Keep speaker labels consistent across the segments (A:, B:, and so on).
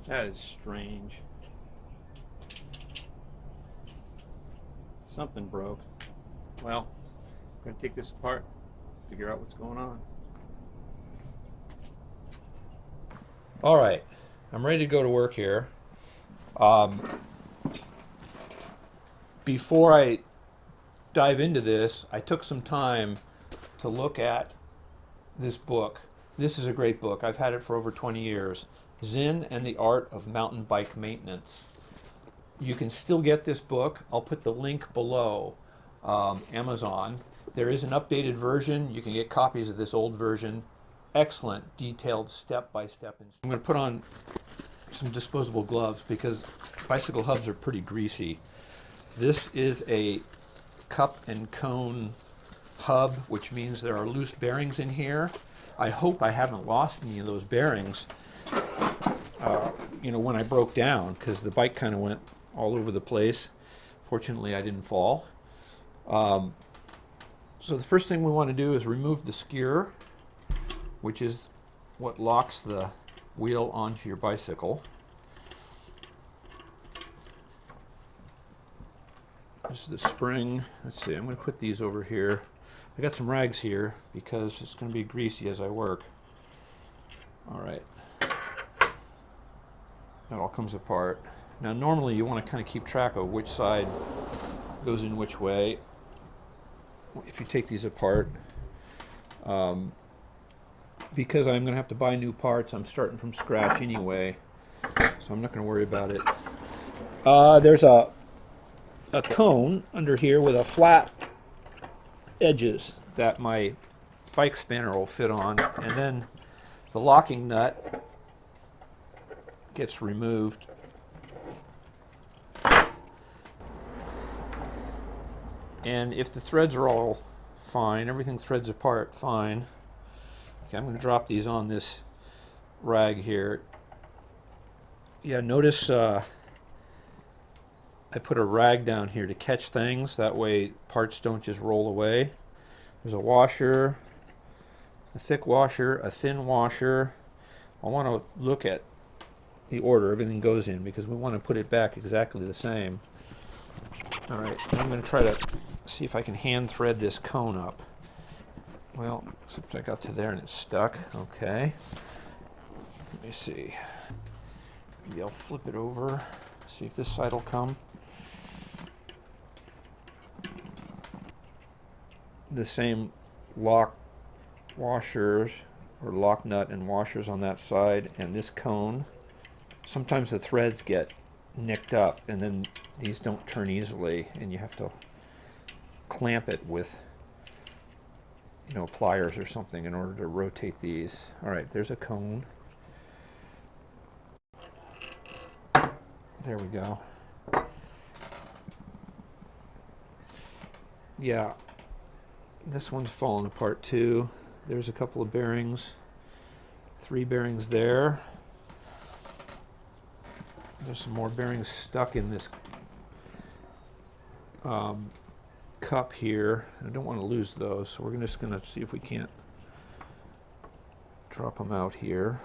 A: That is strange. Something broke. Well, I'm going to take this apart, figure out what's going on. All right, I'm ready to go to work here. Before I dive into this, I took some time to look at this book. This is a great book. I've had it for over 20 years. Zen and the Art of Mountain Bike Maintenance. You can still get this book. I'll put the link below, Amazon. There is an updated version. You can get copies of this old version. Excellent, detailed step-by-step. I'm going to put on some disposable gloves because bicycle hubs are pretty greasy. This is a cup and cone hub, which means there are loose bearings in here. I hope I haven't lost any of those bearings, when I broke down, because the bike kind of went all over the place. Fortunately, I didn't fall. So the first thing we want to do is remove the skewer, which is what locks the wheel onto your bicycle. This is the spring. Let's see, I'm going to put these over here. I got some rags here because it's going to be greasy as I work. All right. That all comes apart. Now normally you want to kind of keep track of which side goes in which way if you take these apart. Because I'm going to have to buy new parts, I'm starting from scratch anyway, so I'm not going to worry about it. There's a cone under here with a flat edges that my bike spanner will fit on, and then the locking nut gets removed. And if the threads are all fine, everything threads apart fine. Okay, I'm going to drop these on this rag here. Yeah, notice I put a rag down here to catch things. That way parts don't just roll away. There's a washer, a thick washer, a thin washer. I want to look at the order everything goes in because we want to put it back exactly the same. All right, I'm going to try to see if I can hand thread this cone up. Well, except I got to there and it's stuck. Okay. Let me see. Maybe I'll flip it over, see if this side will come. The same lock washers or lock nut and washers on that side and this cone. Sometimes the threads get nicked up and then these don't turn easily and you have to clamp it with pliers or something in order to rotate these. All right, there's a cone. There we go. Yeah, this one's falling apart too. There's a couple of bearings. 3 bearings there. There's some more bearings stuck in this cup here. I don't want to lose those, so we're just going to see if we can't drop them out here.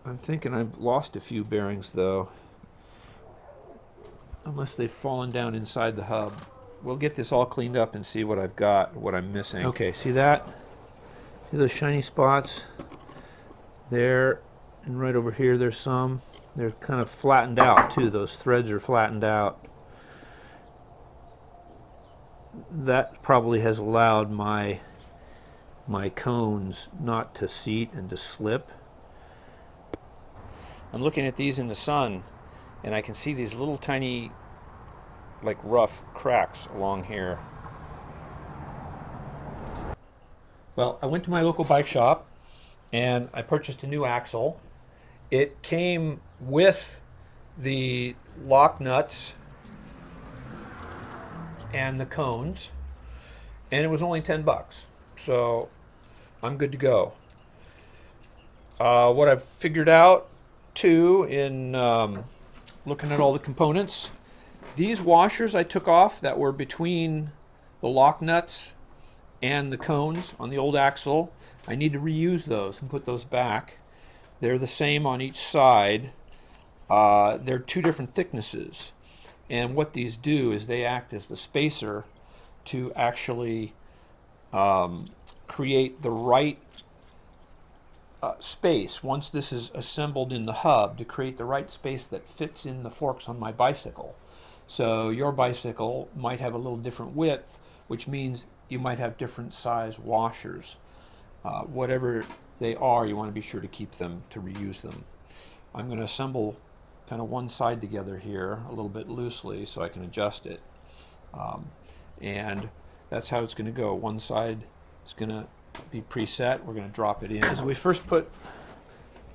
A: I'm thinking I've lost a few bearings though, unless they've fallen down inside the hub. We'll get this all cleaned up and see what I've got, what I'm missing. Okay, see that? See those shiny spots? There, and right over here there's some. They're kind of flattened out too. Those threads are flattened out. That probably has allowed my cones not to seat and to slip. I'm looking at these in the sun and I can see these little tiny like rough cracks along here. Well, I went to my local bike shop and I purchased a new axle. It came with the lock nuts and the cones, and it was only 10 bucks. So I'm good to go. What I've figured out too in looking at all the components, these washers I took off that were between the lock nuts and the cones on the old axle, I need to reuse those and put those back. They're the same on each side. They're two different thicknesses. And what these do is they act as the spacer to actually create the right space, once this is assembled in the hub, to create the right space that fits in the forks on my bicycle. So your bicycle might have a little different width, which means you might have different size washers. Whatever they are, you want to be sure to keep them, to reuse them. I'm going to assemble kind of one side together here a little bit loosely so I can adjust it. And that's how it's going to go. One side is going to be preset. We're going to drop it in. As we first put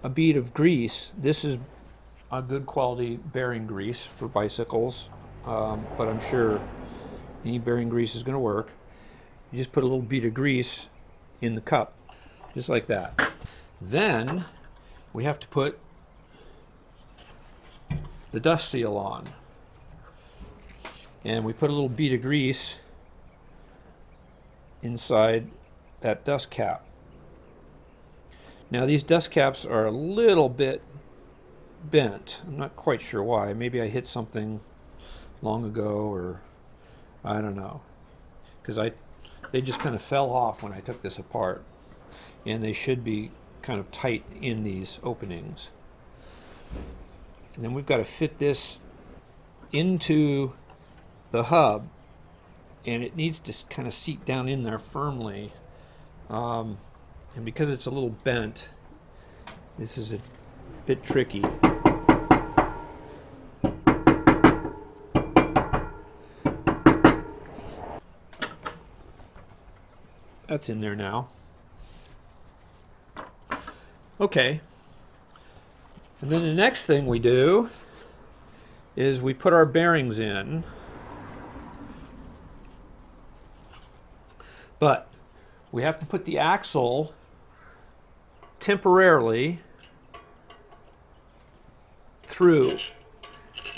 A: a bead of grease, this is a good quality bearing grease for bicycles, but I'm sure any bearing grease is going to work. You just put a little bead of grease in the cup, just like that. Then we have to put the dust seal on. And we put a little bead of grease inside that dust cap. Now these dust caps are a little bit bent. I'm not quite sure why. Maybe I hit something long ago, or I don't know. Because they just kind of fell off when I took this apart. And they should be kind of tight in these openings. And then we've got to fit this into the hub, and it needs to kind of seat down in there firmly. And because it's a little bent, this is a bit tricky. That's in there now. Okay. And then the next thing we do is we put our bearings in. But we have to put the axle temporarily through,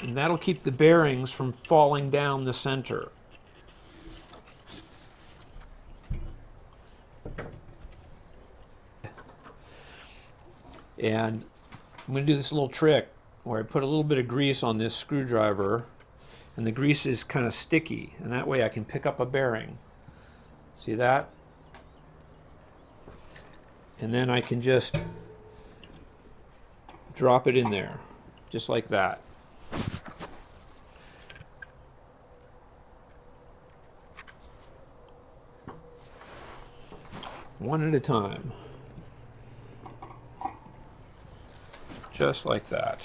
A: and that'll keep the bearings from falling down the center. And I'm going to do this little trick where I put a little bit of grease on this screwdriver, and the grease is kind of sticky, and that way I can pick up a bearing. See that? And then I can just drop it in there, just like that. One at a time. Just like that.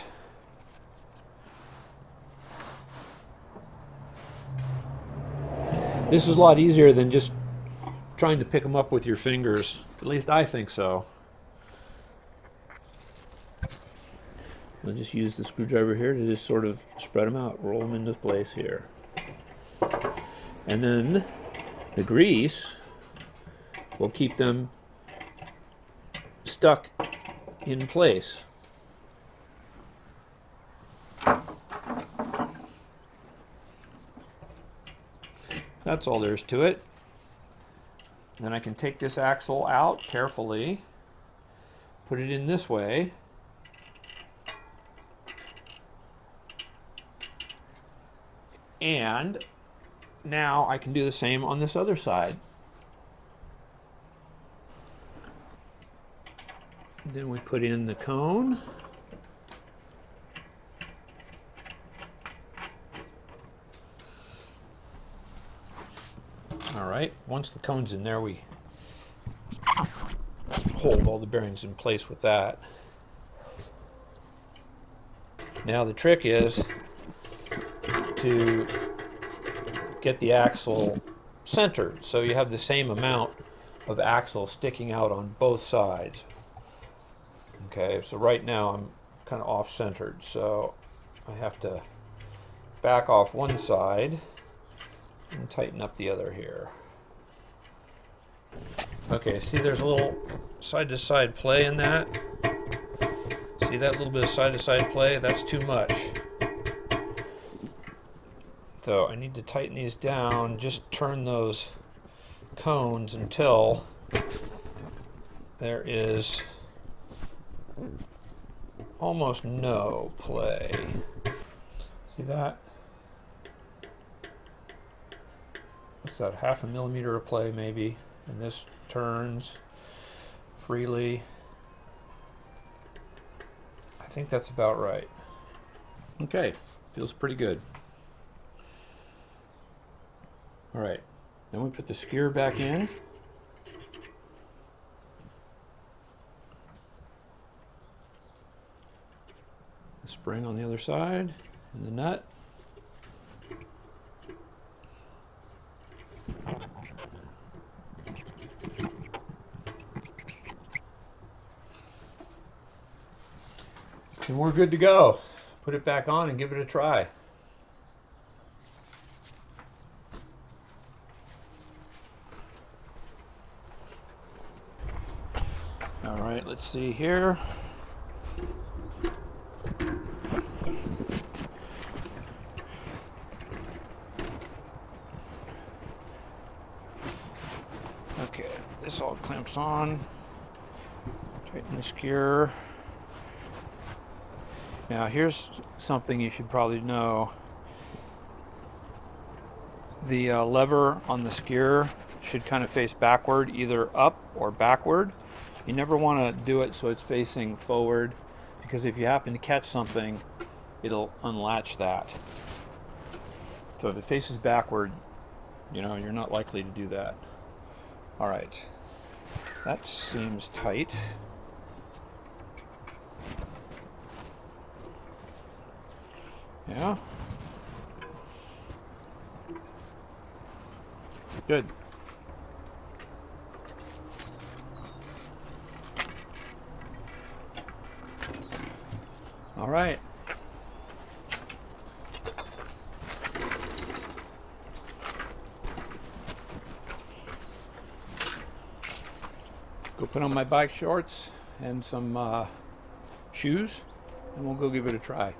A: This is a lot easier than just trying to pick them up with your fingers. At least I think so. I'll just use the screwdriver here to just sort of spread them out, roll them into place here. And then the grease will keep them stuck in place. That's all there is to it. Then I can take this axle out carefully, put it in this way, and now I can do the same on this other side. Then we put in the cone. All right, once the cone's in there, we hold all the bearings in place with that. Now the trick is to get the axle centered so you have the same amount of axle sticking out on both sides. Okay, so right now I'm kind of off-centered, so I have to back off one side and tighten up the other here. Okay, see there's a little side-to-side play in that? See that little bit of side-to-side play? That's too much. So I need to tighten these down, just turn those cones until there is almost no play. See that? What's that, 1/2 millimeter of play maybe? And this turns freely. I think that's about right. Okay, feels pretty good. All right, then we put the skewer back in. The spring on the other side, and the nut. And we're good to go. Put it back on and give it a try. All right, let's see here. Okay, this all clamps on. Tighten the skewer. Now here's something you should probably know. The lever on the skewer should kind of face backward, either up or backward. You never want to do it so it's facing forward, because if you happen to catch something, it'll unlatch that. So if it faces backward, you know, you're not likely to do that. All right, that seems tight. Yeah. Good. All right. Go put on my bike shorts and some shoes, and we'll go give it a try.